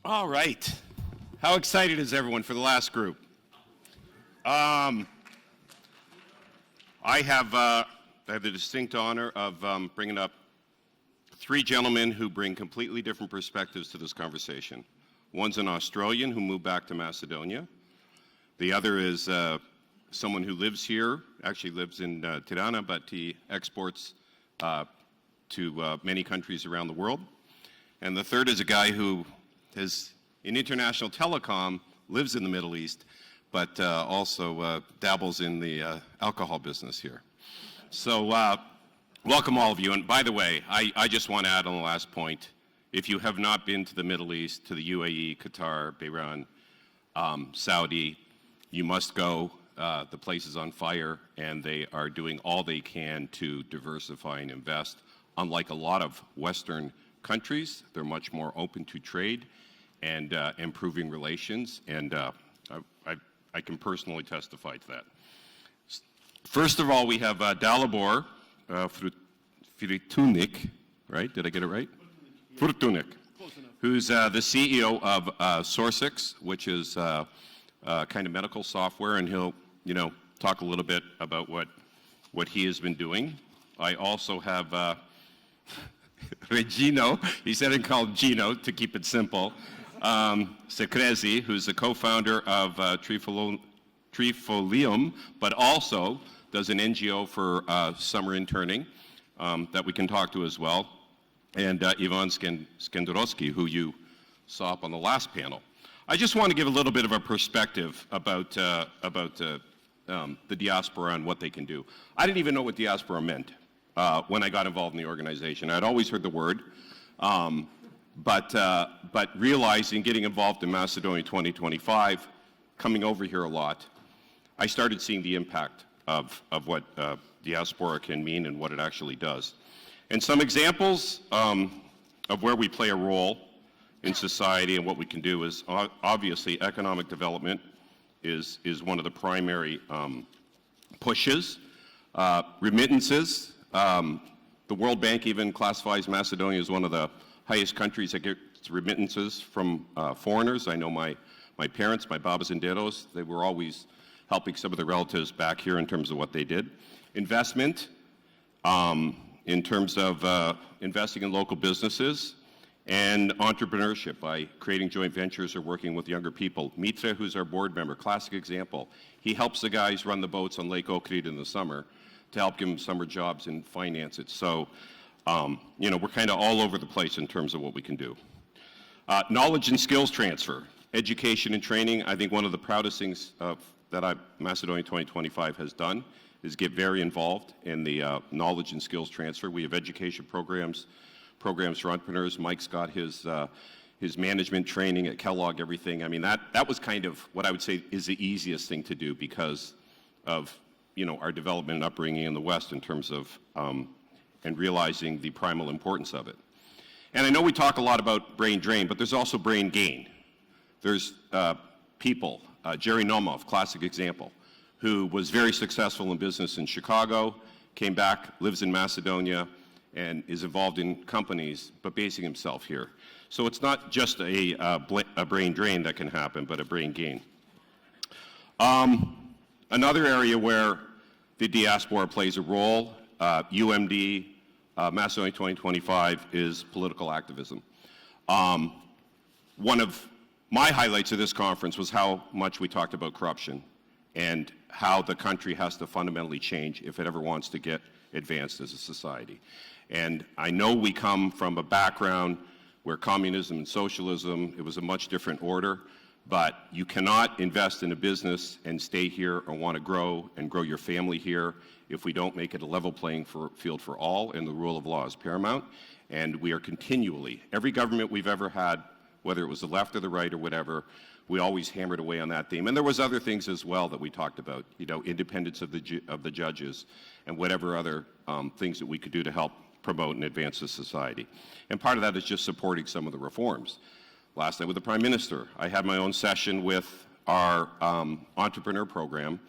All right. How excited is everyone for the last group? I have the distinct honor of bringing up three gentlemen who bring completely different perspectives to this conversation. One's an Australian who moved back to Macedonia. The other is someone who lives here, actually lives in Tirana, but he exports to many countries around the world. And the third is a guy who is in international telecom, lives in the Middle East, but also dabbles in the alcohol business here. So welcome all of you. And by the way, I just want to add on the last point, if you have not been to the Middle East, to the UAE, Qatar, Bahrain, Saudi, you must go. The place is on fire, and they are doing all they can to diversify and invest. Unlike a lot of Western countries, they're much more open to trade and improving relations, and I can personally testify to that. First of all, we have Dalibor Frtunik, right? Did I get it right? Frtunik, who's the CEO of Sorsix, which is kind of medical software, and he'll, talk a little bit about what he has been doing. I also have Rexhino, he said it called Gino to keep it simple. Cekrezi, who's the co-founder of Trifolium, but also does an NGO for summer interning that we can talk to as well. And Ivan Skenderovsky, who you saw up on the last panel. I just want to give a little bit of a perspective about the diaspora and what they can do. I didn't even know what diaspora meant when I got involved in the organization. I'd always heard the word, but realizing, getting involved in Macedonia 2025, coming over here a lot, I started seeing the impact of what diaspora can mean and what it actually does. And some examples of where we play a role in society and what we can do is obviously economic development is one of the primary pushes. Remittances, the World Bank even classifies Macedonia as one of the highest countries that gets remittances from foreigners. I know my parents, my babas and dedos, they were always helping some of the relatives back here in terms of what they did. Investment, in terms of investing in local businesses, and entrepreneurship by creating joint ventures or working with younger people. Mitra, who's our board member, classic example. He helps the guys run the boats on Lake Ohrid in the summer to help give them summer jobs and finance it. So, we're kind of all over the place in terms of what we can do. Knowledge and skills transfer, education and training. I think one of the proudest things that Macedonia 2025 has done is get very involved in the knowledge and skills transfer. We have education programs for entrepreneurs. Mike's got his management training at Kellogg, everything. I mean, that was kind of what I would say is the easiest thing to do because of, our development and upbringing in the West in terms of, and realizing the primal importance of it. And I know we talk a lot about brain drain, but there's also brain gain. There's people, Jerry Nomov, classic example, who was very successful in business in Chicago, came back, lives in Macedonia, and is involved in companies, but basing himself here. So it's not just a brain drain that can happen, but a brain gain. Another area where the diaspora plays a role, UMD, Macedonia 2025, is political activism. One of my highlights of this conference was how much we talked about corruption and how the country has to fundamentally change if it ever wants to get advanced as a society. And I know we come from a background where communism and socialism, it was a much different order, but you cannot invest in a business and stay here or want to grow and grow your family here if we don't make it a level playing field for all, and the rule of law is paramount. And we are continually, every government we've ever had, whether it was the left or the right or whatever, we always hammered away on that theme. And there was other things as well that we talked about, independence of the judges and whatever other things that we could do to help promote and advance the society. And part of that is just supporting some of the reforms. Last night with the Prime Minister, I had my own session with our entrepreneur program,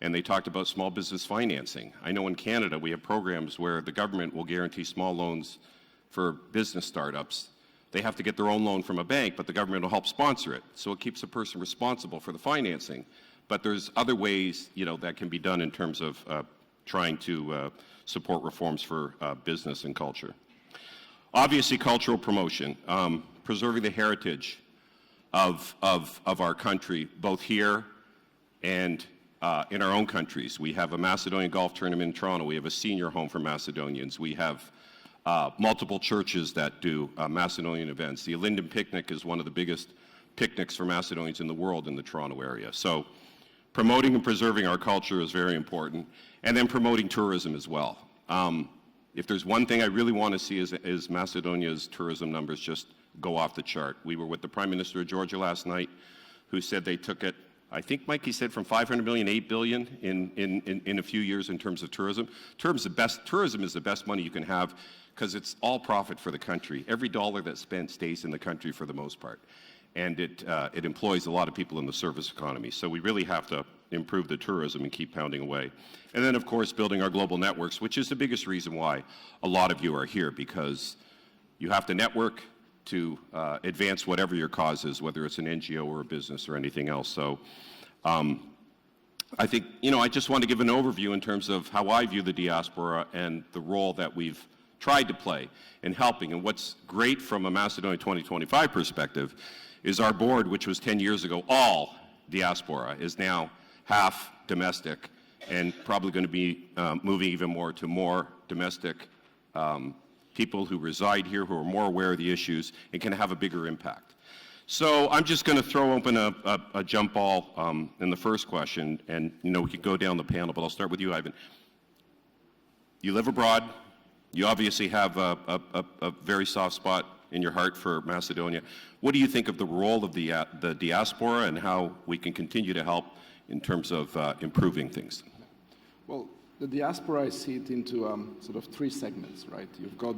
and they talked about small business financing. I know in Canada we have programs where the government will guarantee small loans for business startups they have to get their own loan from a bank, but the government will help sponsor it. So it keeps the person responsible for the financing. But there's other ways, that can be done in terms of trying to support reforms for business and culture. Obviously, cultural promotion, preserving the heritage of our country, both here and in our own countries. We have a Macedonian golf tournament in Toronto. We have a senior home for Macedonians. We have multiple churches that do Macedonian events. The Linden Picnic is one of the biggest picnics for Macedonians in the world in the Toronto area. So promoting and preserving our culture is very important. And then promoting tourism as well. If there's one thing I really want to see is Macedonia's tourism numbers just go off the chart. We were with the Prime Minister of Georgia last night, who said they took it, I think, Mike, he said from 500 million, 8 billion in a few years in terms of tourism. Tourism is the best money you can have because it's all profit for the country. Every dollar that's spent stays in the country for the most part. And it employs a lot of people in the service economy. So we really have to improve the tourism and keep pounding away. And then, of course, building our global networks, which is the biggest reason why a lot of you are here, because you have to network to advance whatever your cause is, whether it's an NGO or a business or anything else. So I think, I just want to give an overview in terms of how I view the diaspora and the role that we've tried to play in helping. And what's great from a Macedonia 2025 perspective is our board, which was 10 years ago, all diaspora, is now half domestic and probably going to be moving even more to more domestic people who reside here, who are more aware of the issues and can have a bigger impact. So I'm just going to throw open a jump ball in the first question, and we could go down the panel, but I'll start with you, Ivan. You live abroad. You obviously have a very soft spot in your heart for Macedonia. What do you think of the role of the diaspora and how we can continue to help in terms of improving things? Well, the diaspora, I see it into sort of three segments, right? You've got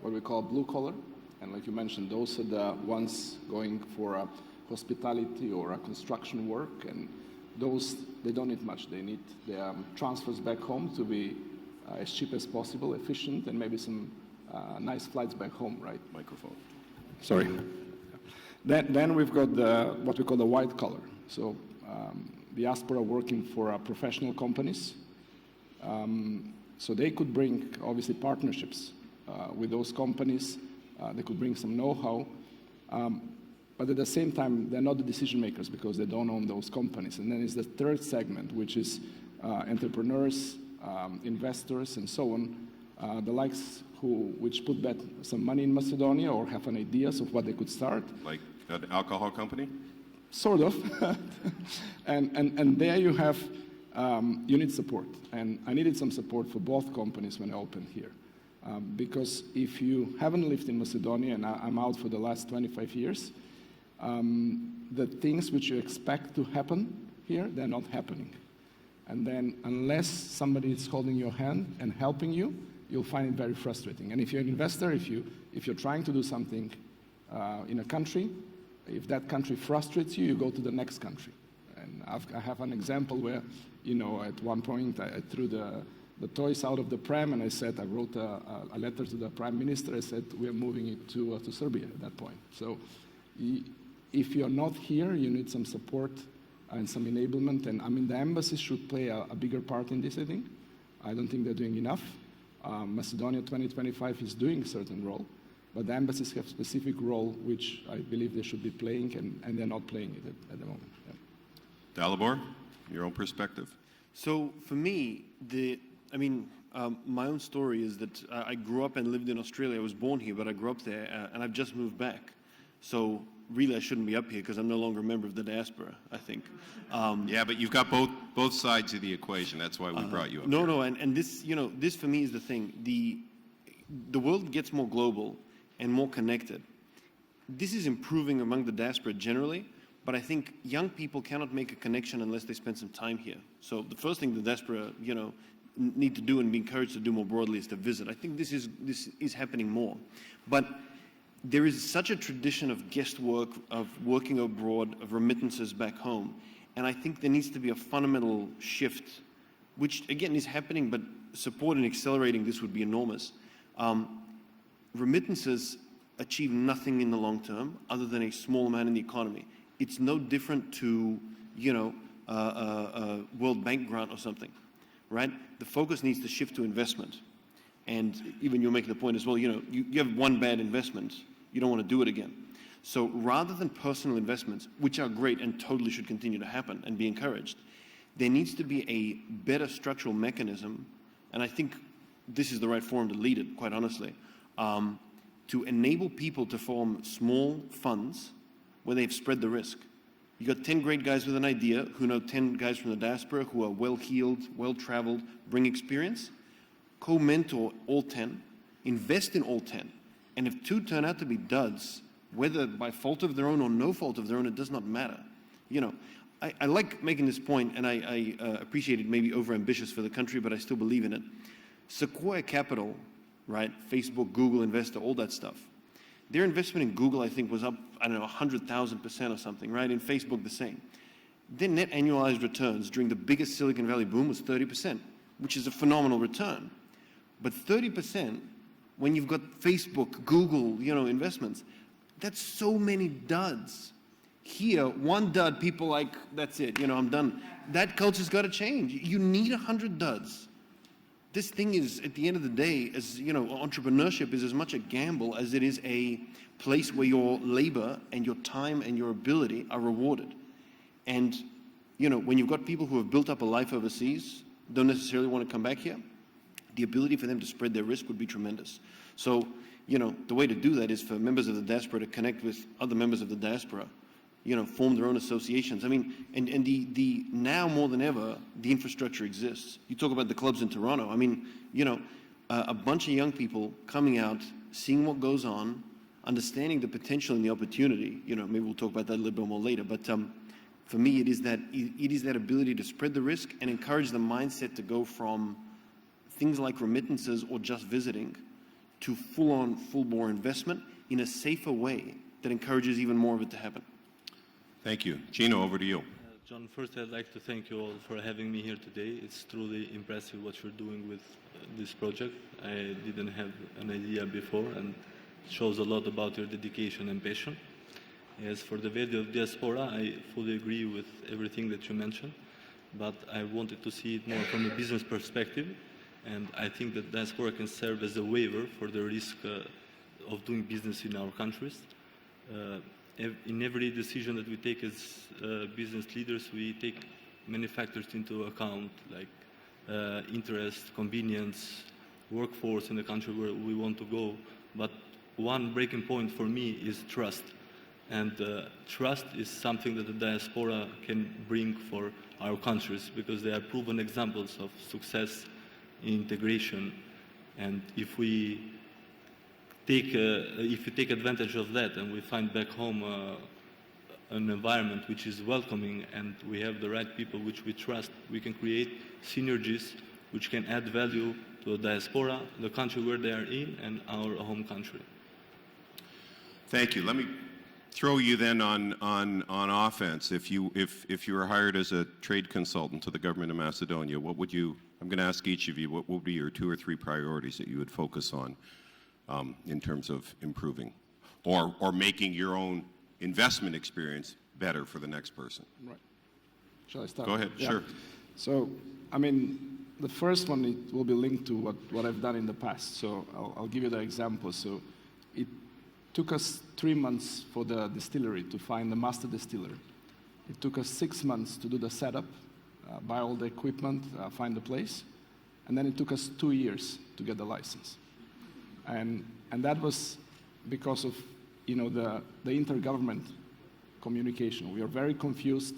what we call blue collar, and like you mentioned, those are the ones going for hospitality or construction work, and those, they don't need much. They need their transfers back home to be as cheap as possible, efficient, and maybe some nice flights back home, right? Microphone. Sorry. Then we've got what we call the white collar. So diaspora working for professional companies. So they could bring, obviously, partnerships with those companies. They could bring some know-how. But at the same time, they're not the decision makers because they don't own those companies. And then is the third segment, which is entrepreneurs, investors, and so on, the likes which put back some money in Macedonia or have an ideas of what they could start. Like an alcohol company? Sort of. and there you have, you need support. And I needed some support for both companies when I opened here. Because if you haven't lived in Macedonia, and I'm out for the last 25 years, the things which you expect to happen here, they're not happening. And then unless somebody is holding your hand and helping you, you'll find it very frustrating. And if you're an investor, if you're trying to do something in a country, if that country frustrates you, you go to the next country. And I have an example where, at one point I threw the toys out of the pram, and I wrote a letter to the Prime Minister. I said, we are moving it to Serbia at that point. So if you're not here, you need some support and some enablement. And the embassies should play a bigger part in this, I think. I don't think they're doing enough. Macedonia 2025 is doing a certain role, but the embassies have specific role which I believe they should be playing, and they're not playing it at the moment. Yeah. Dalibor, your own perspective? So for me, my own story is that I grew up and lived in Australia. I was born here, but I grew up there, and I've just moved back. So really, I shouldn't be up here because I'm no longer a member of the diaspora, I think. Yeah, but you've got both sides of the equation. That's why we brought you up. No, and this, this for me is the thing. The world gets more global and more connected. This is improving among the diaspora generally, but I think young people cannot make a connection unless they spend some time here. So the first thing the diaspora, need to do and be encouraged to do more broadly is to visit. I think this is happening more. But there is such a tradition of guest work, of working abroad, of remittances back home. And I think there needs to be a fundamental shift, which again is happening, but support and accelerating this would be enormous. Remittances achieve nothing in the long term other than a small amount in the economy. It's no different to, you know, a World Bank grant or something, right? The focus needs to shift to investment. And even you're making the point as well, you know, you have one bad investment, you don't want to do it again. So rather than personal investments, which are great and totally should continue to happen and be encouraged, there needs to be a better structural mechanism, and I think this is the right forum to lead it, quite honestly, to enable people to form small funds where they've spread the risk. You got 10 great guys with an idea who know 10 guys from the diaspora who are well-heeled, well-traveled, bring experience. Co-mentor all 10, invest in all 10. And if 2 turn out to be duds, whether by fault of their own or no fault of their own, it does not matter. You know, I like making this point, and I appreciate it maybe overambitious for the country, but I still believe in it. Sequoia Capital, right, Facebook, Google investor, all that stuff. Their investment in Google, I think, was up, I don't know, 100,000% or something, right? In Facebook, the same. Their net annualized returns during the biggest Silicon Valley boom was 30%, which is a phenomenal return. But 30%, when you've got Facebook, Google, you know, investments, that's so many duds. Here, one dud, people like, that's it, you know, I'm done. That culture's got to change. You need 100 duds. This thing is, at the end of the day, as you know, entrepreneurship is as much a gamble as it is a place where your labor and your time and your ability are rewarded. And, you know, when you've got people who have built up a life overseas, don't necessarily want to come back here, the ability for them to spread their risk would be tremendous. So, you know, the way to do that is for members of the diaspora to connect with other members of the diaspora, you know, form their own associations. I mean, and the now more than ever, the infrastructure exists. You talk about the clubs in Toronto. I mean, you know, a bunch of young people coming out, seeing what goes on, understanding the potential and the opportunity. You know, maybe we'll talk about that a little bit more later. But for me, it is that ability to spread the risk and encourage the mindset to go from things like remittances or just visiting to full-on, full-bore investment in a safer way that encourages even more of it to happen. Thank you. Gino, over to you. John, first I'd like to thank you all for having me here today. It's truly impressive what you're doing with this project. I didn't have an idea before, and it shows a lot about your dedication and passion. As for the value of Diaspora, I fully agree with everything that you mentioned, but I wanted to see it more from a business perspective, and I think that Diaspora can serve as a waiver for the risk of doing business in our countries. In every decision that we take as business leaders, we take many factors into account, like interest, convenience, workforce in the country where we want to go. But one breaking point for me is trust. And trust is something that the diaspora can bring for our countries, because they are proven examples of success in integration. And if we take advantage of that and we find back home an environment which is welcoming and we have the right people which we trust, we can create synergies which can add value to the diaspora, the country where they are in, and our home country. Thank you. Let me throw you then on offense. If you were hired as a trade consultant to the government of Macedonia, what would you, I'm going to ask each of you, what would be your 2 or 3 priorities that you would focus on in terms of improving or making your own investment experience better for the next person? Right. Shall I start? Go ahead, Yeah. sure. So, I mean, the first one, it will be linked to what I've done in the past. So I'll give you the example. So it took us 3 months for the distillery to find the master distiller. It took us 6 months to do the setup, buy all the equipment, find the place. And then it took us 2 years to get the license. And that was because of, you know, the intergovernment communication. We were very confused.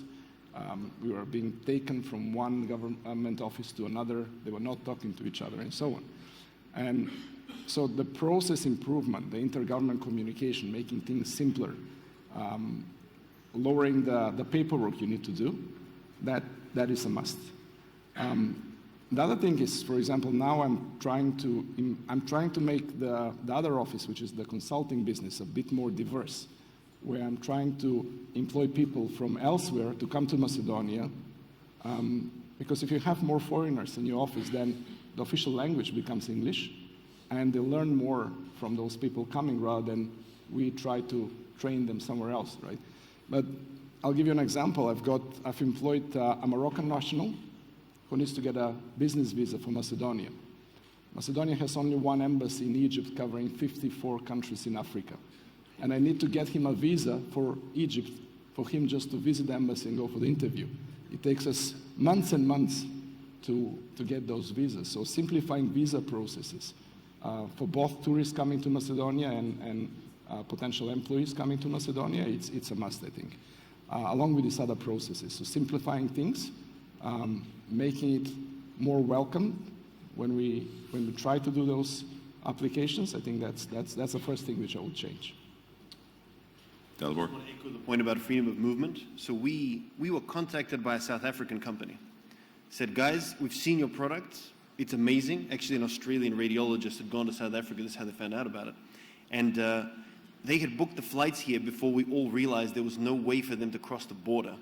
We were being taken from one government office to another. They were not talking to each other and so on. And so the process improvement, the intergovernment communication, making things simpler, lowering the paperwork you need to do, that is a must. The other thing is, for example, now I'm trying to make the other office, which is the consulting business, a bit more diverse, where I'm trying to employ people from elsewhere to come to Macedonia, because if you have more foreigners in your office, then the official language becomes English, and they learn more from those people coming rather than we try to train them somewhere else, right? But I'll give you an example. I've employed a Moroccan national who needs to get a business visa for Macedonia. Macedonia has only one embassy in Egypt covering 54 countries in Africa. And I need to get him a visa for Egypt, for him just to visit the embassy and go for the interview. It takes us months and months to get those visas. So simplifying visa processes for both tourists coming to Macedonia and potential employees coming to Macedonia, it's a must, I think, along with these other processes. So simplifying things, making it more welcome when we try to do those applications. I think that's the first thing which I would change. Dalibor? I want to echo the point about freedom of movement. So we were contacted by a South African company. Said, guys, we've seen your product. It's amazing. Actually, an Australian radiologist had gone to South Africa. This is how they found out about it. And they had booked the flights here before we all realized there was no way for them to cross the border.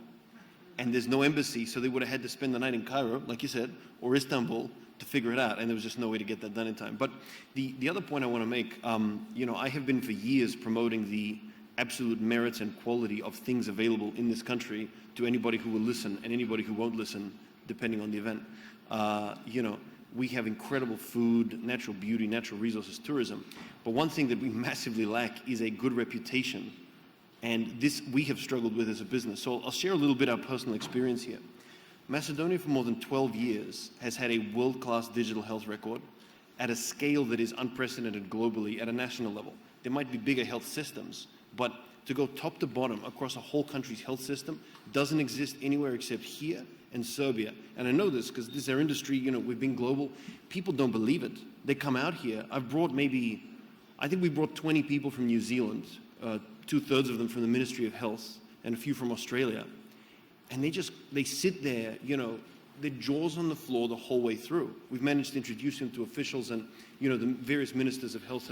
And there's no embassy, so they would have had to spend the night in Cairo, like you said, or Istanbul to figure it out. And there was just no way to get that done in time. But the other point I want to make, I have been for years promoting the absolute merits and quality of things available in this country to anybody who will listen and anybody who won't listen, depending on the event. We have incredible food, natural beauty, natural resources, tourism. But one thing that we massively lack is a good reputation. And this we have struggled with as a business. So I'll share a little bit of our personal experience here. Macedonia for more than 12 years has had a world-class digital health record at a scale that is unprecedented globally at a national level. There might be bigger health systems, but to go top to bottom across a whole country's health system doesn't exist anywhere except here and Serbia. And I know this because this is our industry, we've been global. People don't believe it. They come out here. I think we brought 20 people from New Zealand, 2/3 of them from the Ministry of Health, and a few from Australia. And they sit there, their jaws on the floor the whole way through. We've managed to introduce them to officials, and, the various ministers of health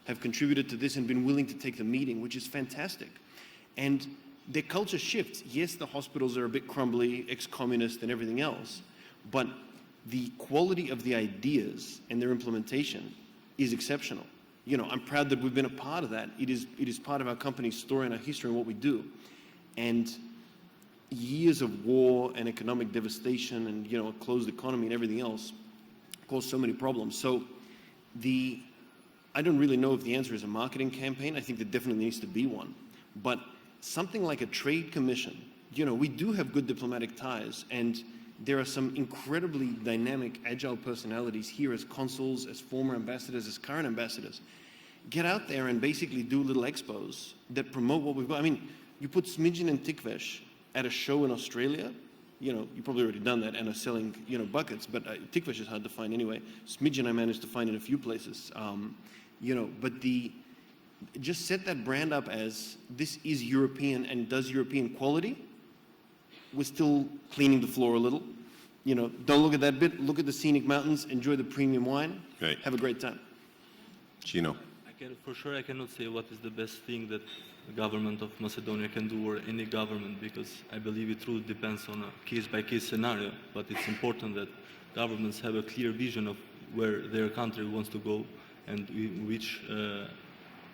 have contributed to this and been willing to take the meeting, which is fantastic. And their culture shifts. Yes, the hospitals are a bit crumbly, ex-communist and everything else, but the quality of the ideas and their implementation is exceptional. I'm proud that we've been a part of that. It is part of our company's story and our history and what we do. And years of war and economic devastation and, a closed economy and everything else caused so many problems. So I don't really know if the answer is a marketing campaign. I think there definitely needs to be one. But something like a trade commission, we do have good diplomatic ties, and there are some incredibly dynamic, agile personalities here as consuls, as former ambassadors, as current ambassadors. Get out there and basically do little expos that promote what we've got. I mean, you put Smidgen and Tikvesh at a show in Australia, you've probably already done that and are selling, buckets, but Tikvesh is hard to find anyway. Smidgen I managed to find in a few places. But just set that brand up as this is European and does European quality. We're still cleaning the floor a little. Don't look at that bit. Look at the scenic mountains. Enjoy the premium wine. Right. Have a great time. Gino. For sure, I cannot say what is the best thing that the government of Macedonia can do, or any government, because I believe it truly depends on a case-by-case scenario. But it's important that governments have a clear vision of where their country wants to go and which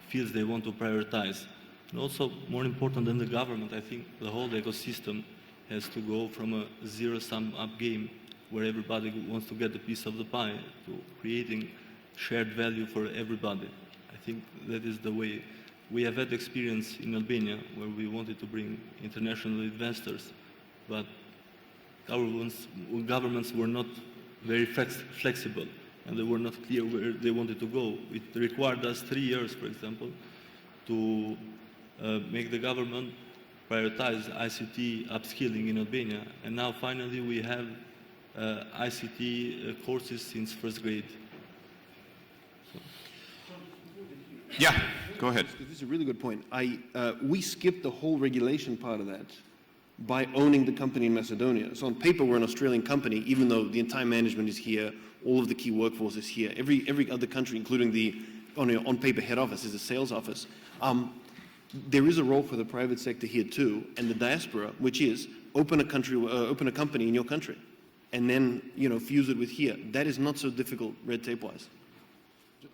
fields they want to prioritize. And also, more important than the government, I think the whole ecosystem has to go from a zero-sum-up game where everybody wants to get a piece of the pie to creating shared value for everybody. I think that is the way. We have had experience in Albania where we wanted to bring international investors, but governments were not very flexible, and they were not clear where they wanted to go. It required us 3 years, for example, to make the government prioritize ICT upskilling in Albania, and now finally we have ICT courses since first grade. Yeah, go ahead. This is a really good point. We skipped the whole regulation part of that by owning the company in Macedonia. So on paper, we're an Australian company, even though the entire management is here, all of the key workforce is here. Every other country, including the on paper head office, is a sales office. There is a role for the private sector here too, and the diaspora, which is open a company in your country, and then fuse it with here. That is not so difficult red tape wise.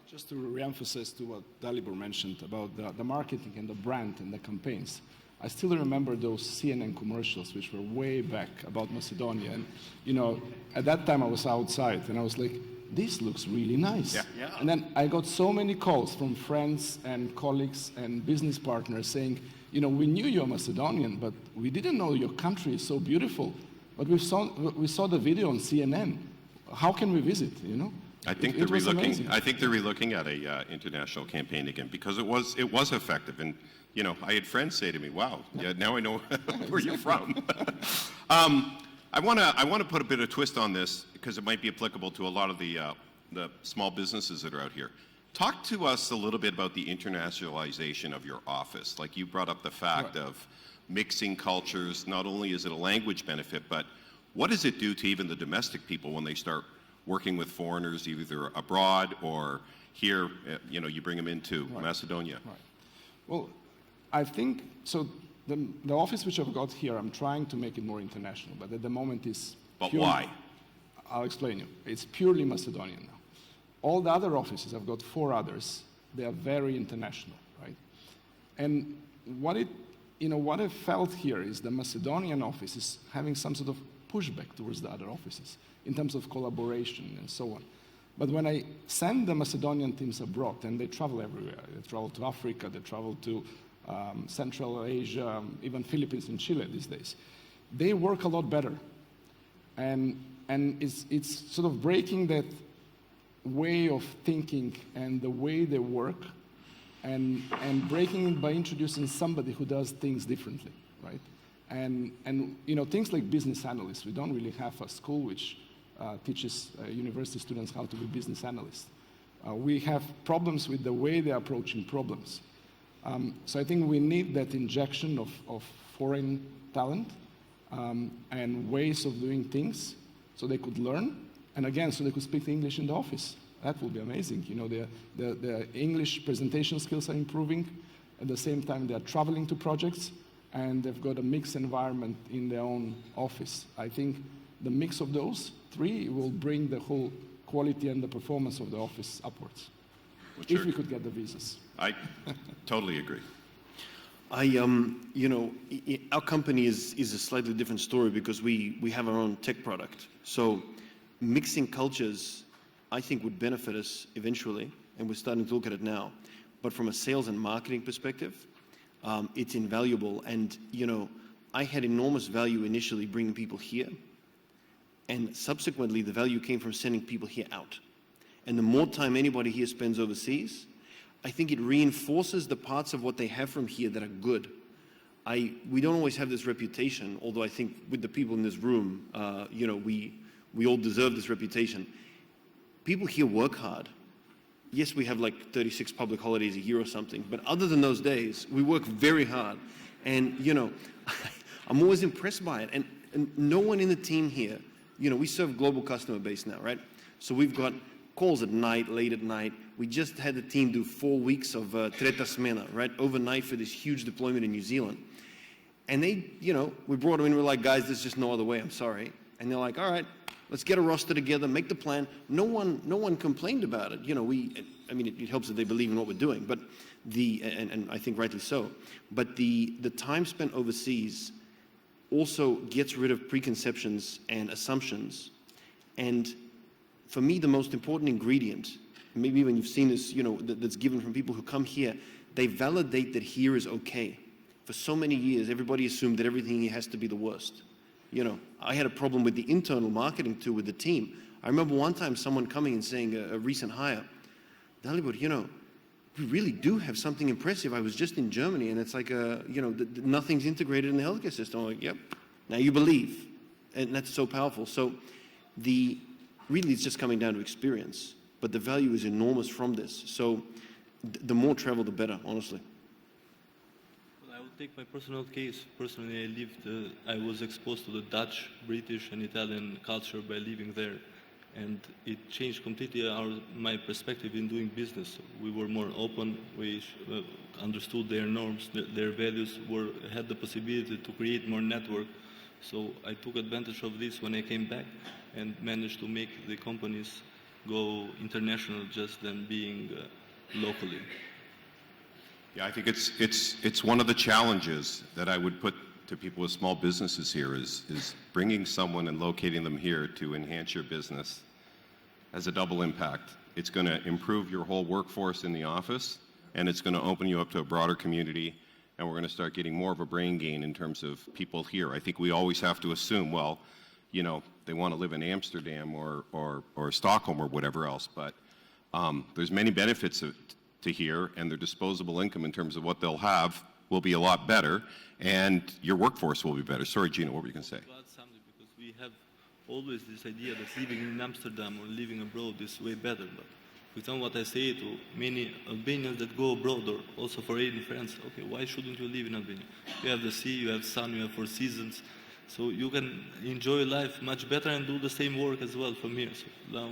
Just to re-emphasize to what Dalibor mentioned about the marketing and the brand and the campaigns, I still remember those CNN commercials, which were way back about Macedonia. And, you know, at that time I was outside and I was like, this looks really nice. Yeah. And then I got so many calls from friends and colleagues and business partners saying, you know, we knew you're Macedonian, but we didn't know your country is so beautiful. But we saw the video on CNN. How can we visit, you know? I think they're relooking. I think they're relooking at a international campaign again because it was effective. And you know, I had friends say to me, "Wow, yeah, now I know where you're from." I want to put a bit of twist on this because it might be applicable to a lot of the small businesses that are out here. Talk to us a little bit about the internationalization of your office. Like you brought up the fact of mixing cultures. Not only is it a language benefit, but what does it do to even the domestic people when they start working with foreigners either abroad or here, you know, you bring them into Macedonia? Right. Well, I think, so the office which I've got here, I'm trying to make it more international, but at the moment it's But why? I'll explain you. It's purely Macedonian now. All the other offices, I've got 4 others, they are very international, right? And what I felt here is the Macedonian office is having some sort of pushback towards the other offices in terms of collaboration and so on. But when I send the Macedonian teams abroad, and they travel everywhere, they travel to Africa, they travel to Central Asia, even Philippines and Chile these days, they work a lot better. And it's sort of breaking that way of thinking and the way they work and breaking it by introducing somebody who does things differently, right? And you know, things like business analysts, we don't really have a school which teaches university students how to be business analysts. We have problems with the way they're approaching problems. So I think we need that injection of foreign talent and ways of doing things so they could learn, and again, so they could speak English in the office. That would be amazing. You know, the English presentation skills are improving. At the same time, they're traveling to projects, and they've got a mixed environment in their own office. I think the mix of those 3 will bring the whole quality and the performance of the office upwards. If we could get the visas. I totally agree. You know, our company is a slightly different story because we have our own tech product. So mixing cultures, I think, would benefit us eventually, and we're starting to look at it now. But from a sales and marketing perspective, it's invaluable. And, you know, I had enormous value initially bringing people here, and subsequently the value came from sending people here out. And the more time anybody here spends overseas, I think it reinforces the parts of what they have from here that are good. We don't always have this reputation, although I think with the people in this room, you know, we all deserve this reputation. People here work hard. Yes, we have like 36 public holidays a year or something, but other than those days, we work very hard. And, you know, I'm always impressed by it. And no one in the team here, you know, we serve global customer base now, right? So we've got calls at night, late at night. We just had the team do 4 weeks of Treta Smena, right? Overnight for this huge deployment in New Zealand. And they, you know, we brought them in, we're like, guys, there's just no other way, I'm sorry. And they're like, all right, let's get a roster together, make the plan. No one complained about it. You know, I mean, it helps that they believe in what we're doing, but and I think rightly so. But the time spent overseas also gets rid of preconceptions and assumptions. And for me, the most important ingredient, maybe when you've seen this, you know, that's given from people who come here, they validate that here is okay. For so many years, everybody assumed that everything here has to be the worst. You know, I had a problem with the internal marketing too with the team. I remember one time someone coming and saying, a recent hire, Dalibor, you know, we really do have something impressive. I was just in Germany and it's like, you know, nothing's integrated in the healthcare system. I'm like, yep, now you believe. And that's so powerful. So really it's just coming down to experience, but the value is enormous from this. So the more travel, the better, honestly. Well, I would take my personal case. Personally, I was exposed to the Dutch, British, and Italian culture by living there. And it changed completely my perspective in doing business. We were more open, we understood their norms, their values, had the possibility to create more network. So I took advantage of this when I came back and managed to make the companies go international just than being locally. Yeah, I think it's one of the challenges that I would put to people with small businesses here is bringing someone and locating them here to enhance your business has a double impact. It's going to improve your whole workforce in the office, and it's going to open you up to a broader community, and we're going to start getting more of a brain gain in terms of people here. I think we always have to assume, well, you know, they want to live in Amsterdam or Stockholm or whatever else, but there's many benefits to here, and their disposable income in terms of what they'll have will be a lot better, and your workforce will be better. Sorry, Gina, what were you going to say? To add something, because we have always this idea that living in Amsterdam or living abroad is way better. But for example, what I say to many Albanians that go abroad or also foreign friends, okay, why shouldn't you live in Albania? You have the sea, you have sun, you have 4 seasons, so you can enjoy life much better and do the same work as well from here. So now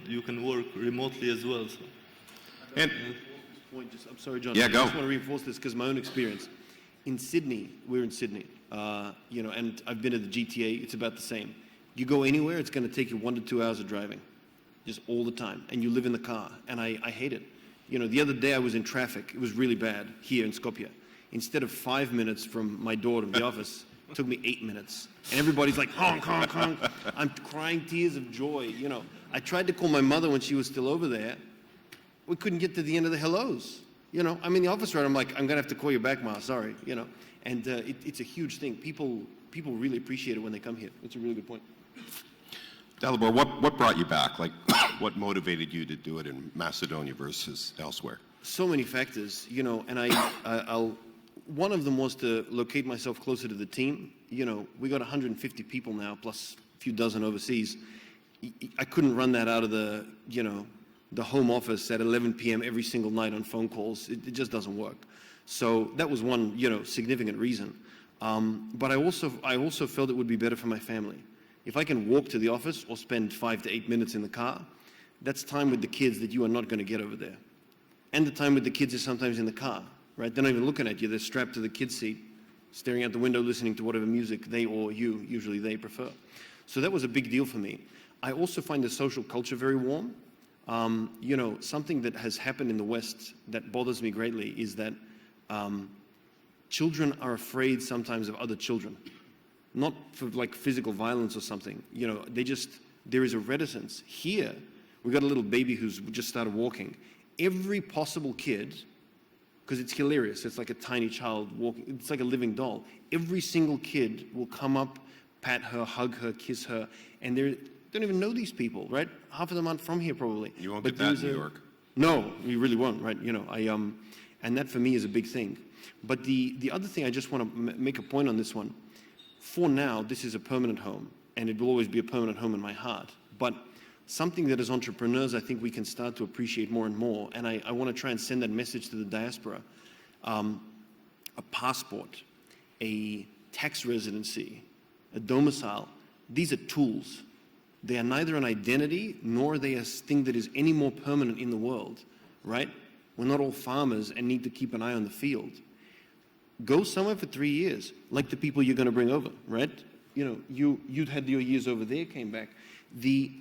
you can work remotely as well. So. And I'm sorry, John. Yeah, go. I just want to reinforce this because my own experience. In Sydney, we're in Sydney, you know, and I've been to the GTA, it's about the same. You go anywhere, it's going to take you 1 to 2 hours of driving, just all the time, and you live in the car, and I hate it. You know, the other day I was in traffic, it was really bad here in Skopje. Instead of 5 minutes from my door to the office, it took me 8 minutes. And everybody's like, honk, honk, honk. I'm crying tears of joy, you know. I tried to call my mother when she was still over there. We couldn't get to the end of the hellos. You know, I'm in the office, right? I'm like, I'm going to have to call you back, Ma, sorry, you know. And it's a huge thing. People really appreciate it when they come here. It's a really good point. Dalibor, what brought you back? Like, what motivated you to do it in Macedonia versus elsewhere? So many factors, you know, and one of them was to locate myself closer to the team. You know, we got 150 people now, plus a few dozen overseas. I couldn't run that out of the, you know, the home office at 11 p.m. every single night on phone calls. It just doesn't work. So that was one, you know, significant reason. But I also felt it would be better for my family. If I can walk to the office or spend 5 to 8 minutes in the car, that's time with the kids that you are not going to get over there. And the time with the kids is sometimes in the car, right? They're not even looking at you. They're strapped to the kid's seat, staring out the window, listening to whatever music they or you, usually they, prefer. So that was a big deal for me. I also find the social culture very warm. You know, something that has happened in the West that bothers me greatly is that children are afraid sometimes of other children. Not for like physical violence or something. You know, there is a reticence. Here, we got a little baby who's just started walking. Every possible kid, because it's hilarious, it's like a tiny child walking, it's like a living doll. Every single kid will come up, pat her, hug her, kiss her, and they don't even know these people, right? Half of them aren't from here, probably. You won't get that in New York. No, you really won't, right? You know, and that for me is a big thing. But the other thing, I just want to make a point on this one. For now, this is a permanent home, and it will always be a permanent home in my heart. But something that as entrepreneurs, I think we can start to appreciate more and more, and I want to try and send that message to the diaspora. A passport, a tax residency, a domicile, these are tools. They are neither an identity nor are they a thing that is any more permanent in the world, right? We're not all farmers and need to keep an eye on the field. Go somewhere for 3 years, like the people you're going to bring over, right? You know, you'd had your years over there, came back. The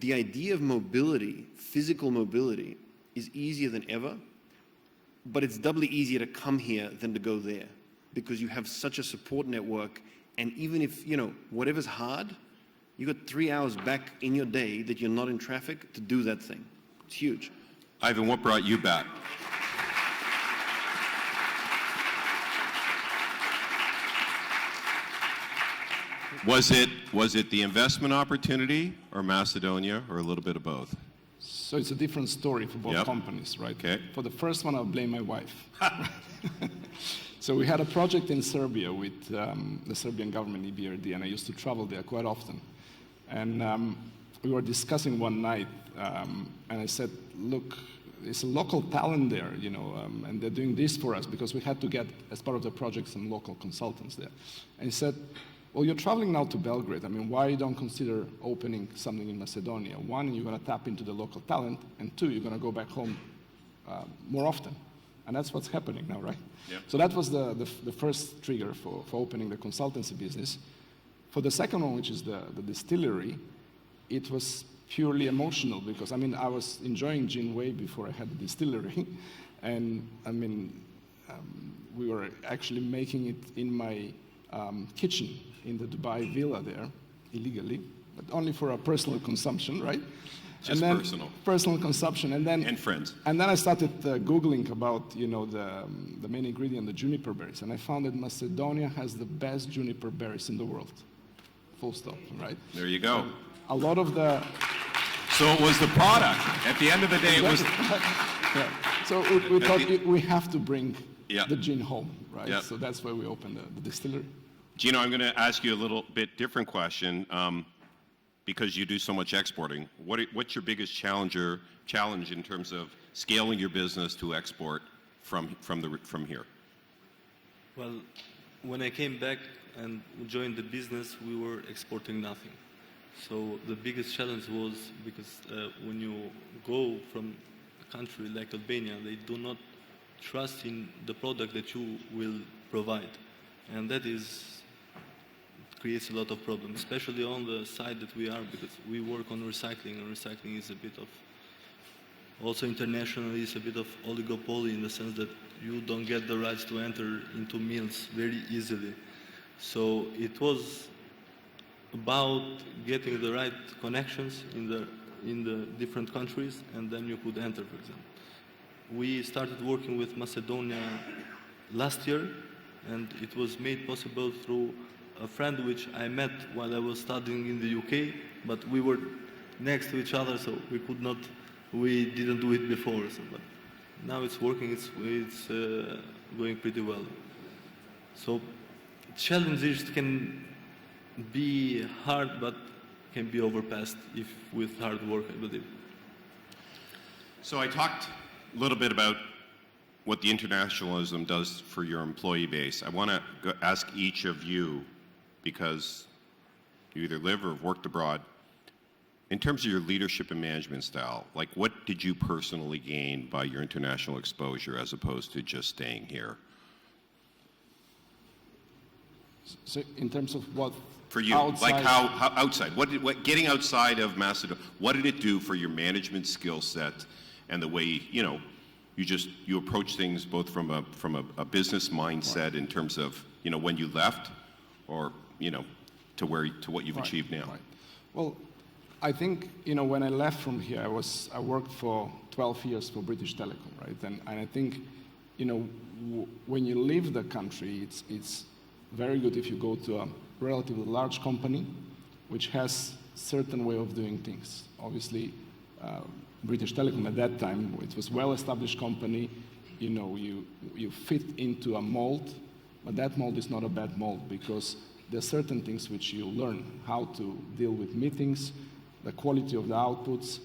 idea of mobility, physical mobility, is easier than ever, but it's doubly easier to come here than to go there because you have such a support network, and even if, you know, whatever's hard, you got 3 hours back in your day that you're not in traffic to do that thing. It's huge. Ivan, what brought you back? Was it the investment opportunity or Macedonia or a little bit of both? So it's a different story for both companies, right? Okay. For the first one, I'll blame my wife. So we had a project in Serbia with the Serbian government, EBRD, and I used to travel there quite often. And we were discussing one night, and I said, look, it's a local talent there, you know, and they're doing this for us because we had to get, as part of the project, some local consultants there. And he said, well, you're traveling now to Belgrade. I mean, why you don't consider opening something in Macedonia? One, you're going to tap into the local talent, and two, you're going to go back home more often. And that's what's happening now, right? Yeah. So that was the first trigger for opening the consultancy business. For the second one, which is the distillery, it was purely emotional, because I mean, I was enjoying gin way before I had the distillery, and I mean, we were actually making it in my kitchen in the Dubai villa there, illegally, but only for our personal consumption, right? Just and then personal. Personal consumption, and then And friends. And then I started Googling about, you know, the main ingredient, the juniper berries, and I found that Macedonia has the best juniper berries in the world. Full stop, right? There you go. A lot of the So it was the product. At the end of the day, it was. yeah. So we thought we have to bring Yeah. the gin home, right? Yeah. So that's why we opened the distillery. Gino, I'm going to ask you a little bit different question because you do so much exporting. What's your biggest challenge in terms of scaling your business to export from here? Well, when I came back and joined the business, we were exporting nothing. So the biggest challenge was because when you go from a country like Albania, they do not trust in the product that you will provide. And that creates a lot of problems, especially on the side that we are, because we work on recycling, and recycling is a bit of, also internationally, it's a bit of oligopoly in the sense that you don't get the rights to enter into mills very easily. So it was about getting the right connections in the different countries, and then you could enter, for example. We started working with Macedonia last year, and it was made possible through a friend which I met while I was studying in the UK, but we were next to each other, so we didn't do it before. So, but now it's working, it's going pretty well. So challenges can be hard, but can be overpassed with hard work, I believe. So I talked a little bit about what the internationalism does for your employee base. I want to ask each of you, because you either live or have worked abroad, in terms of your leadership and management style, like what did you personally gain by your international exposure as opposed to just staying here? So in terms of what? For you, outside, like how outside, what getting outside of Macedonia, what did it do for your management skill set and the way, you know, you approach things both from a business mindset in terms of, you know, when you left, or, you know, to what you've achieved now? Right. Well, I think, you know, when I left from here, I worked for 12 years for British Telecom, right? And I think, you know, when you leave the country, it's very good if you go to a relatively large company which has certain way of doing things. Obviously, British Telecom at that time, it was well-established company. You know, you fit into a mold, but that mold is not a bad mold, because there are certain things which you learn how to deal with meetings, the quality of the outputs.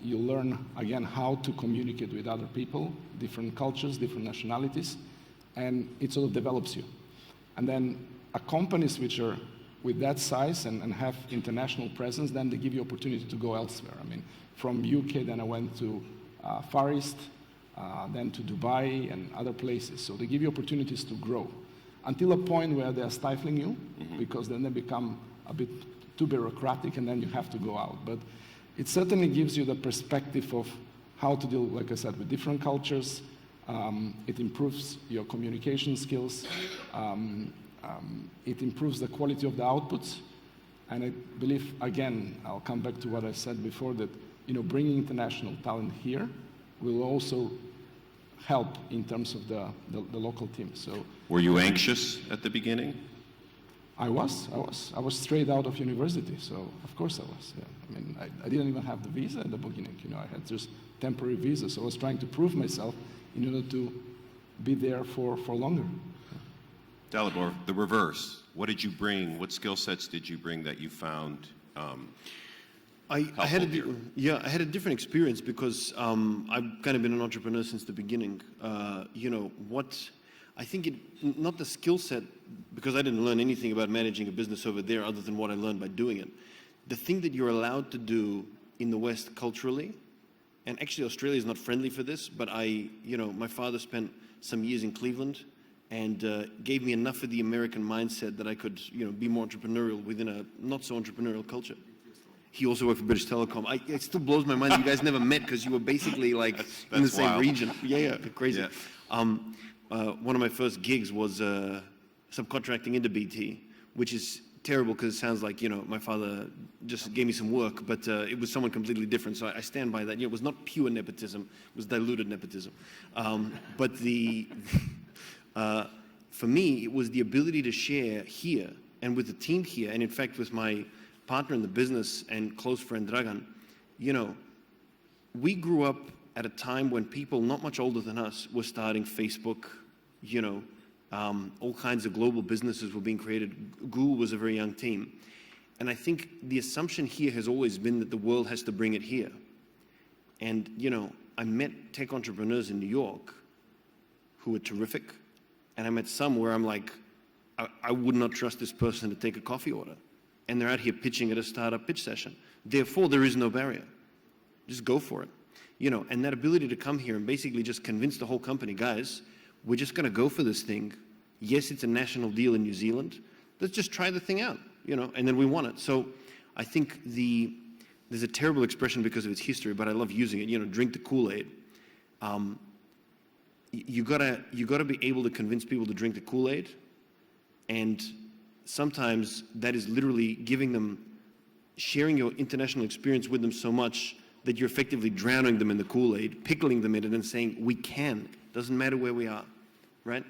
You learn, again, how to communicate with other people, different cultures, different nationalities, and it sort of develops you. And then companies which are with that size and have international presence, then they give you opportunity to go elsewhere. I mean, from UK, then I went to Far East, then to Dubai and other places. So they give you opportunities to grow until a point where they are stifling you, because then they become a bit too bureaucratic, and then you have to go out. But it certainly gives you the perspective of how to deal, like I said, with different cultures. It improves your communication skills. It improves the quality of the outputs. And I believe, again, I'll come back to what I said before, that, you know, bringing international talent here will also help in terms of the local team. So, Were you anxious at the beginning? I was straight out of university, so of course I was. Yeah. I mean, I didn't even have the visa at the beginning. You know, I had just temporary visa, so I was trying to prove myself in order to be there for longer. Dalibor, the reverse. What did you bring? What skill sets did you bring that you found I had helpful I had a different experience because I've kind of been an entrepreneur since the beginning. You know, I think not the skill set, because I didn't learn anything about managing a business over there other than what I learned by doing it. The thing that you're allowed to do in the West culturally, and actually Australia is not friendly for this, but my father spent some years in Cleveland and gave me enough of the American mindset that I could, be more entrepreneurial within a not so entrepreneurial culture. he also worked for British Telecom. It still blows my mind that you guys never met because you were basically like in the same wild. region. Yeah, crazy. Yeah. One of my first gigs was subcontracting into BT, which is terrible because it sounds like, you know, my father just gave me some work, but it was someone completely different. So I stand by that. You know, it was not pure nepotism, it was diluted nepotism. But for me, it was the ability to share here and with the team here, and in fact with my partner in the business and close friend Dragan, you know, we grew up at a time when people not much older than us were starting Facebook, you know, all kinds of global businesses were being created. Google was a very young team. And I think the assumption here has always been that the world has to bring it here. And, you know, I met tech entrepreneurs in New York who were terrific. And I met some where I'm like, I would not trust this person to take a coffee order. And they're out here pitching at a startup pitch session. Therefore, there is no barrier. Just go for it. You know, and that ability to come here and basically just convince the whole company, guys, we're just going to go for this thing. Yes, it's a national deal in New Zealand. Let's just try the thing out, you know, and then we won it. So I think there's a terrible expression because of its history, but I love using it, you know, drink the Kool-Aid. You gotta be able to convince people to drink the Kool-Aid, and sometimes that is literally giving them, sharing your international experience with them so much that you're effectively drowning them in the Kool-Aid, pickling them in it and saying, we can, doesn't matter where we are, right?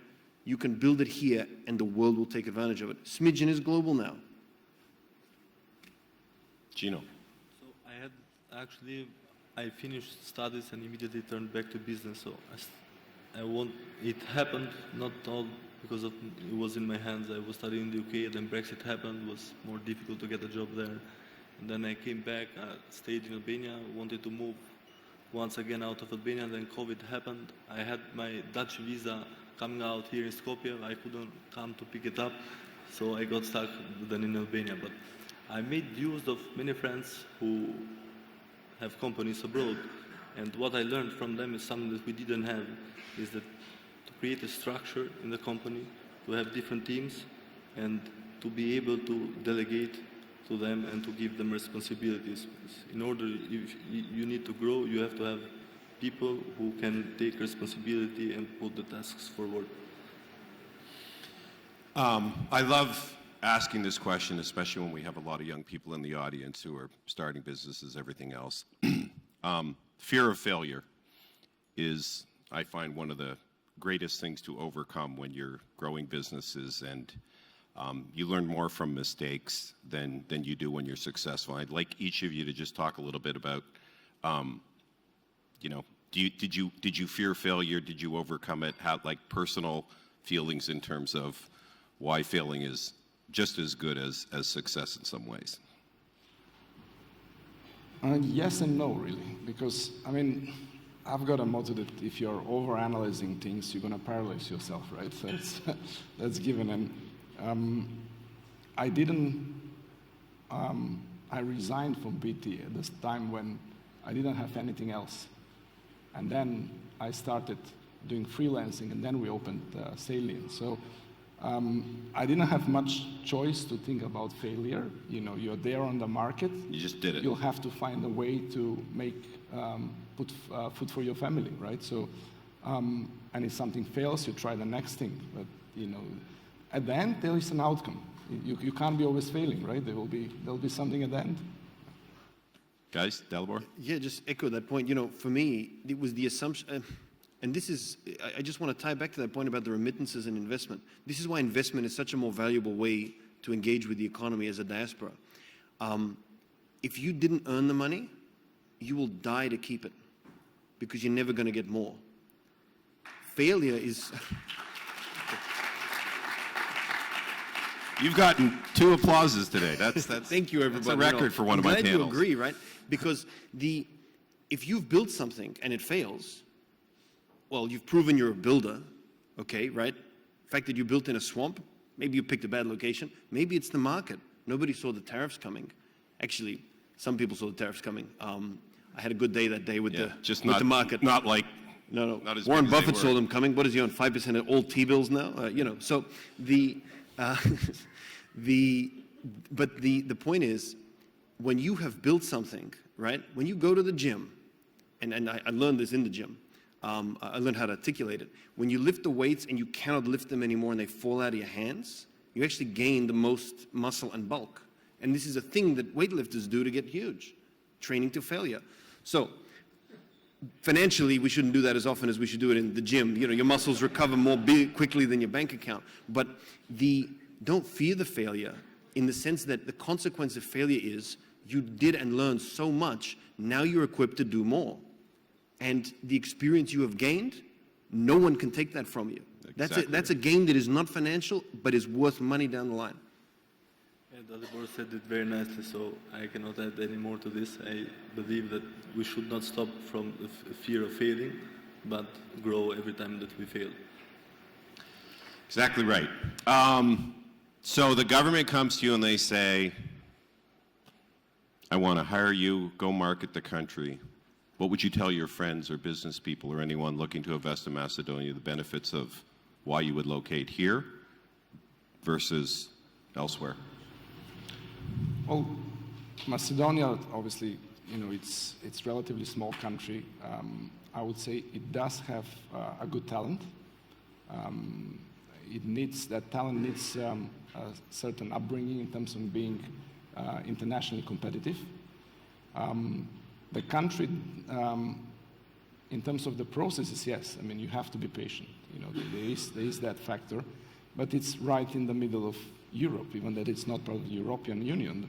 You can build it here and the world will take advantage of it. Smidgen is global now. Gino. So I finished studies and immediately turned back to business. So it happened, not all because it was in my hands. I was studying in the UK, then Brexit happened, it was more difficult to get a job there. And then I came back, stayed in Albania, wanted to move once again out of Albania, then COVID happened. I had my Dutch visa coming out here in Skopje. I couldn't come to pick it up, so I got stuck then in Albania. But I made use of many friends who have companies abroad, and what I learned from them is something that we didn't have, is that to create a structure in the company, to have different teams, and to be able to delegate to them and to give them responsibilities. In order, if you need to grow, you have to have people who can take responsibility and put the tasks forward. I love asking this question, especially when we have a lot of young people in the audience who are starting businesses, everything else. Fear of failure is, I find, one of the greatest things to overcome when you're growing businesses, and you learn more from mistakes than you do when you're successful. I'd like each of you to just talk a little bit about, you know, did you fear failure? Did you overcome it? How, like, personal feelings in terms of why failing is just as good as success in some ways? Yes and no, really, because, I mean, I've got a motto that if you're overanalyzing things, you're going to paralyze yourself, right? So that's given. And I resigned from BT at this time when I didn't have anything else. And then I started doing freelancing, and then we opened Salient. So I didn't have much choice to think about failure. You know, you're there on the market. You just did it. You'll have to find a way to put food for your family, right? So, and if something fails, you try the next thing. But, you know, at the end, there is an outcome. You can't be always failing, right? There'll be something at the end. Guys, Dalibor? Yeah, just echo that point. You know, for me, it was the assumption, and this is, I just want to tie back to that point about the remittances and investment. This is why investment is such a more valuable way to engage with the economy as a diaspora. If you didn't earn the money, you will die to keep it because you're never going to get more. Failure is... You've gotten 2 applauses today. That's Thank you, everybody. That's a record for one of my panels. I'm glad you agree, right? Because if you've built something and it fails, well, you've proven you're a builder, okay, right? The fact that you built in a swamp, maybe you picked a bad location, maybe it's the market. Nobody saw the tariffs coming. Actually, some people saw the tariffs coming. I had a good day that day with the market. Not like... No. Not as Warren big as Buffett they saw were. them coming. What is he on, 5% of all T-bills now? You know, so but the point is, when you have built something, right? When you go to the gym, and I learned this in the gym, I learned how to articulate it. When you lift the weights and you cannot lift them anymore and they fall out of your hands, you actually gain the most muscle and bulk. And this is a thing that weightlifters do to get huge, training to failure. So financially, we shouldn't do that as often as we should do it in the gym. You know, your muscles recover more quickly than your bank account. But don't fear the failure in the sense that the consequence of failure is you did and learned so much, now you're equipped to do more. And the experience you have gained, no one can take that from you. Exactly. That's a gain that is not financial, but is worth money down the line. Yeah, Dalibor said it very nicely, so I cannot add any more to this. I believe that we should not stop from the fear of failing, but grow every time that we fail. Exactly right. So the government comes to you and they say, I want to hire you, go market the country. What would you tell your friends or business people or anyone looking to invest in Macedonia, the benefits of why you would locate here versus elsewhere? Well, Macedonia, obviously, you know, it's a relatively small country. I would say it does have a good talent. That talent needs a certain upbringing in terms of being internationally competitive. The country, in terms of the processes, yes. I mean, you have to be patient. You know, there is that factor, but it's right in the middle of Europe, even that it's not part of the European Union.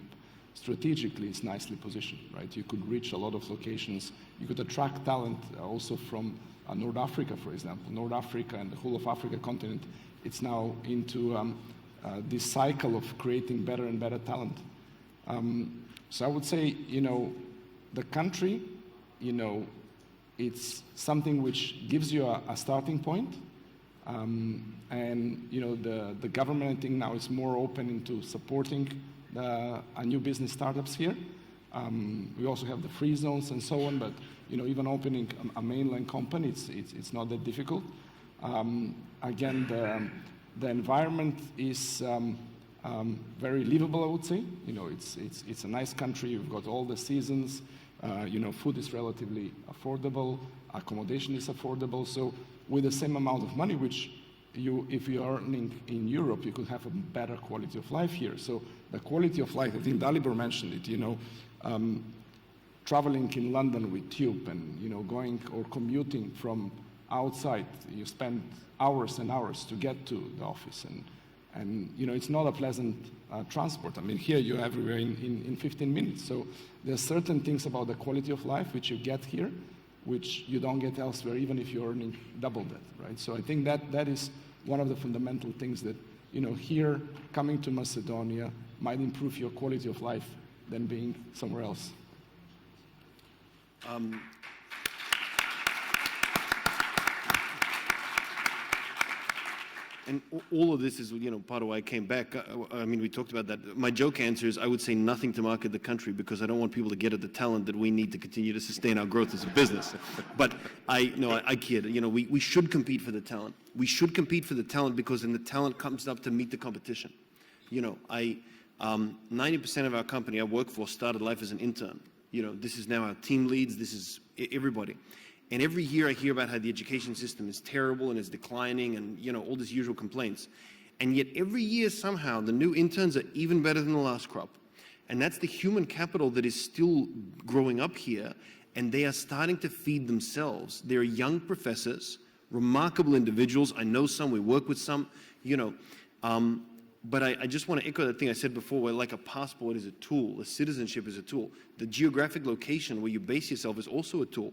Strategically, it's nicely positioned, right? You could reach a lot of locations. You could attract talent also from North Africa, for example. North Africa and the whole of Africa continent, it's now into this cycle of creating better and better talent. So I would say, you know, the country, you know, it's something which gives you a starting point. And, you know, the government, I think now is more open into supporting new business startups here. We also have the free zones and so on, but, you know, even opening a mainland company, it's not that difficult. Again, the environment is very livable, I would say. You know, it's a nice country. You've got all the seasons. You know, food is relatively affordable. Accommodation is affordable. So with the same amount of money, which if you're earning in Europe, you could have a better quality of life here. So the quality of life, I think Dalibor mentioned it, you know, traveling in London with tube and, you know, going or commuting from outside, you spend hours and hours to get to the office. And you know, it's not a pleasant transport. I mean, here you're everywhere in 15 minutes. So there are certain things about the quality of life which you get here, which you don't get elsewhere, even if you're earning double that, right? So I think that is one of the fundamental things that, you know, here, coming to Macedonia might improve your quality of life than being somewhere else. And all of this is, you know, part of why I came back. I mean, we talked about that. My joke answer is I would say nothing to market the country because I don't want people to get at the talent that we need to continue to sustain our growth as a business. But I kid. You know, we should compete for the talent. We should compete for the talent because then the talent comes up to meet the competition. You know, 90% of our company, our workforce, started life as an intern. You know, this is now our team leads. This is everybody. And every year I hear about how the education system is terrible and is declining and, you know, all these usual complaints. And yet every year somehow the new interns are even better than the last crop. And that's the human capital that is still growing up here, and they are starting to feed themselves. They're young professors, remarkable individuals. I know some, we work with some, you know. But I just want to echo that thing I said before, where like a passport is a tool, a citizenship is a tool. The geographic location where you base yourself is also a tool.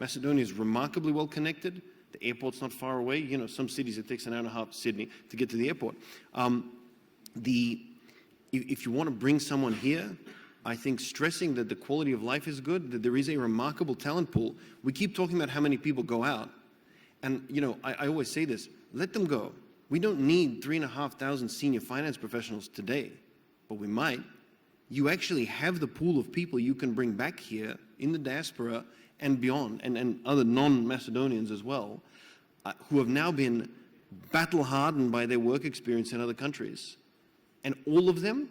Macedonia is remarkably well connected. The airport's not far away. You know, some cities it takes an hour and a half, Sydney, to get to the airport. If you want to bring someone here, I think stressing that the quality of life is good, that there is a remarkable talent pool. We keep talking about how many people go out. And, you know, I always say this, let them go. We don't need 3,500 senior finance professionals today, but we might. You actually have the pool of people you can bring back here in the diaspora and beyond, and other non-Macedonians as well, who have now been battle-hardened by their work experience in other countries. And all of them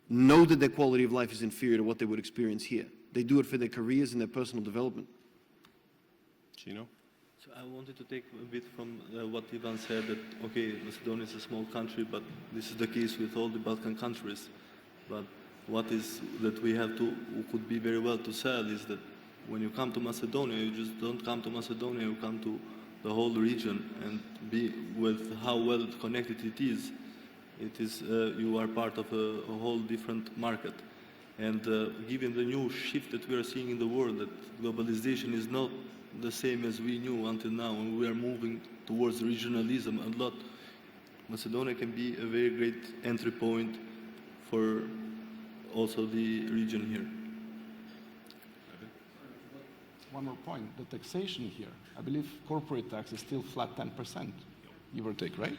know that their quality of life is inferior to what they would experience here. They do it for their careers and their personal development. Gino? So I wanted to take a bit from what Ivan said, that, okay, Macedonia is a small country, but this is the case with all the Balkan countries. But what is that we have to, could be very well to sell is that when you come to Macedonia, you just don't come to Macedonia, you come to the whole region, and be with how well connected it is, you are part of a whole different market. And given the new shift that we are seeing in the world, that globalization is not the same as we knew until now, and we are moving towards regionalism a lot, Macedonia can be a very great entry point for also the region here. One more point, the taxation here. I believe corporate tax is still flat 10%, give or take, right?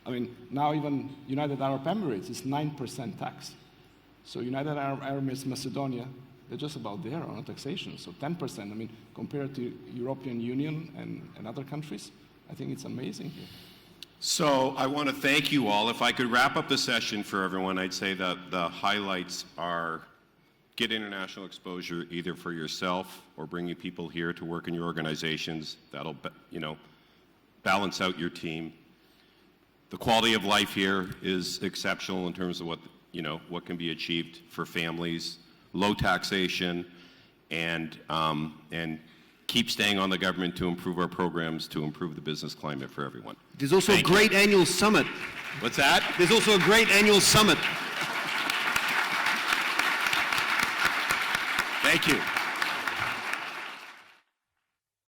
I mean, now even United Arab Emirates is 9% tax. So United Arab Emirates, Macedonia, they're just about there on taxation. So 10%, I mean, compared to European Union and other countries, I think it's amazing here. So I want to thank you all. If I could wrap up the session for everyone, I'd say that the highlights are get international exposure either for yourself or bringing people here to work in your organizations. That'll, balance out your team. The quality of life here is exceptional in terms of what can be achieved for families, low taxation, and keep staying on the government to improve our programs, to improve the business climate for everyone. There's also a great annual summit. What's that? There's also a great annual summit. Thank you.